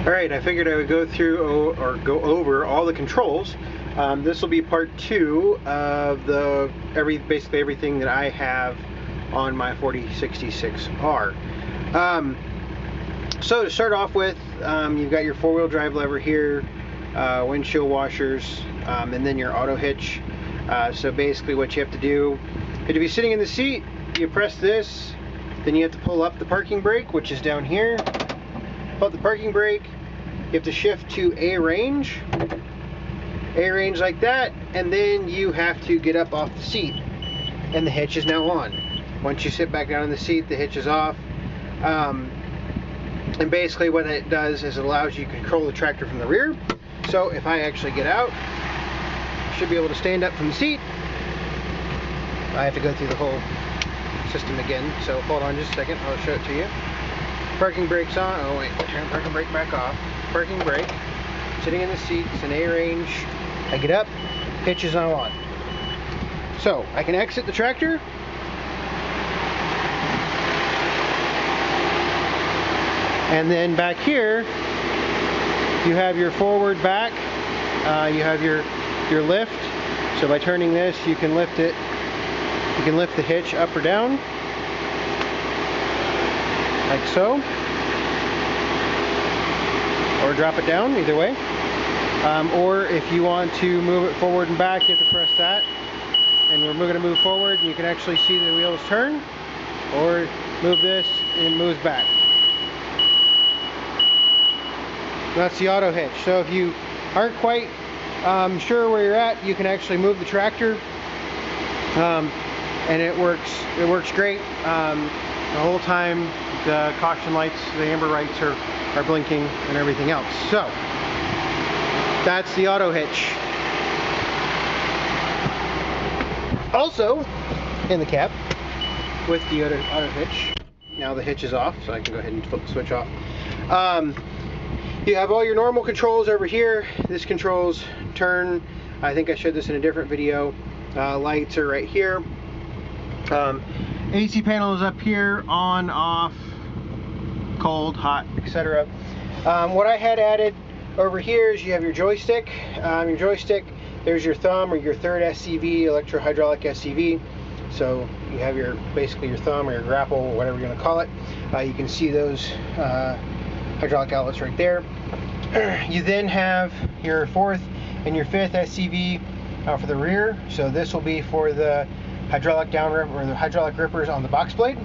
Alright, I figured I would go through or go over all the controls. This will be part 2 of basically everything that I have on my 4066R. So to start off with, you've got your 4-wheel drive lever here, windshield washers, and then your auto hitch. So basically what you have to do, if you're sitting in the seat, you press this, then you have to pull up the parking brake, which is down here. Pull up the parking brake, you have to shift to A range like that, and then you have to get up off the seat, and the hitch is now on. Once you sit back down in the seat, the hitch is off. And basically what it does is it allows you to control the tractor from the rear. So if I actually get out, I should be able to stand up from the seat. I have to go through the whole system again, so hold on just a second, I'll show it to you. Parking brake's on. Oh wait, turn the parking brake back off. Parking brake, sitting in the seat, it's in A range. I get up, hitch is now on. So I can exit the tractor. And then back here, you have your forward back, you have your lift. So by turning this, you can lift it, you can lift the hitch up or down, like so, or drop it down, either way. Or if you want to move it forward and back, you have to press that, and we're going to move forward, and you can actually see the wheels turn, or move this, and it moves back. That's the auto hitch. So if you aren't quite sure where you're at, you can actually move the tractor, and it works great. The whole time the caution lights, the amber lights are blinking and everything else. So that's the auto hitch. Also in the cab with the auto hitch, now the hitch is off, so I can go ahead and flip the switch off. You have all your normal controls over here. This controls turn. I think I showed this in a different video. Lights are right here. AC panel is up here, on, off, cold, hot, etc. What I had added over here is you have your joystick. Your joystick, there's your thumb or your third SCV, electro-hydraulic SCV. So you have basically your thumb or your grapple, or whatever you're going to call it. You can see those hydraulic outlets right there. You then have your fourth and your fifth SCV for the rear. So this will be for the hydraulic downripper, or the hydraulic rippers on the box blade.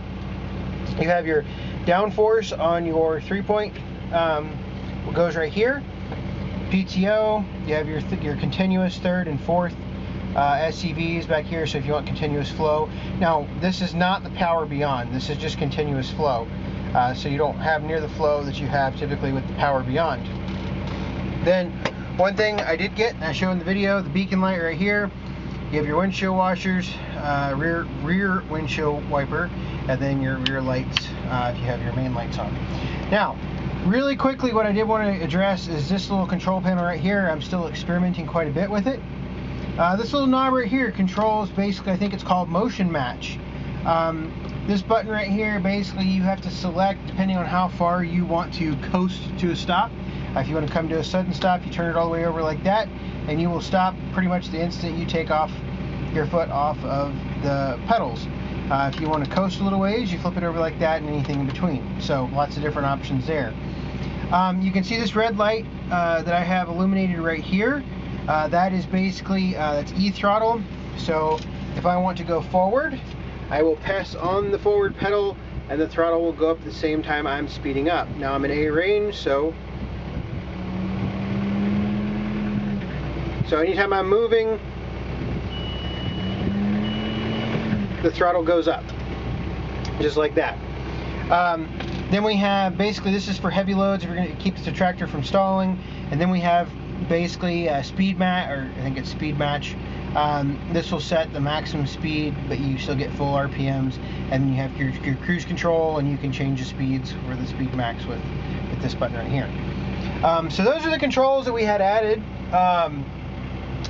You have your downforce on your 3-point, goes right here. PTO, you have your continuous third and fourth SCVs back here, so if you want continuous flow. Now this is not the power beyond, this is just continuous flow. So you don't have near the flow that you have typically with the power beyond. Then one thing I did get, and I showed in the video, the beacon light right here. You have your windshield washers, rear windshield wiper, and then your rear lights if you have your main lights on. Now, really quickly, what I did want to address is this little control panel right here. I'm still experimenting quite a bit with it. This little knob right here controls, basically, I think it's called motion match. This button right here, basically you have to select depending on how far you want to coast to a stop. If you want to come to a sudden stop, you turn it all the way over like that, and you will stop pretty much the instant you take off your foot off of the pedals. If you want to coast a little ways, you flip it over like that, and anything in between. So lots of different options there. You can see this red light that I have illuminated right here. That is basically, that's E-throttle. So if I want to go forward, I will press on the forward pedal, and the throttle will go up at the same time I'm speeding up. Now I'm in A range, so anytime I'm moving, the throttle goes up, just like that. Then we have, basically this is for heavy loads, if you're going to keep the tractor from stalling. And then we have basically speed match, or I think it's speed match. This will set the maximum speed, but you still get full RPMs. And then you have your cruise control, and you can change the speeds or the speed max with this button right here. So those are the controls that we had added.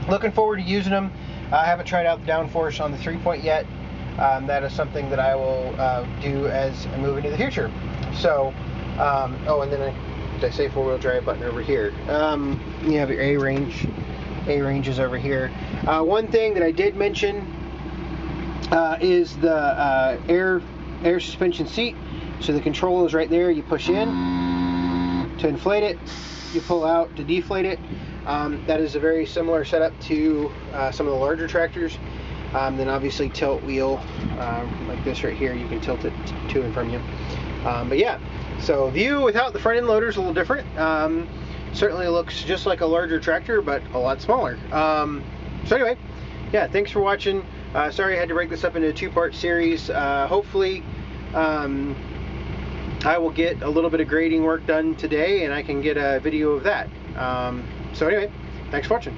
Looking forward to using them. I haven't tried out the downforce on the 3-point yet. That is something that I will do as I move into the future. So, oh, and then did I say 4-wheel drive button over here? You have your A range. A range is over here. One thing that I did mention is the air suspension seat. So the control is right there. You push in to inflate it, you pull out to deflate it. That is a very similar setup to some of the larger tractors. Then obviously tilt wheel, like this right here, you can tilt it to and from you. But yeah, so view without the front end loader is a little different. Certainly looks just like a larger tractor, but a lot smaller. So anyway, yeah, thanks for watching. Sorry I had to break this up into a 2-part series. Hopefully I will get a little bit of grading work done today and I can get a video of that. So anyway, thanks for watching.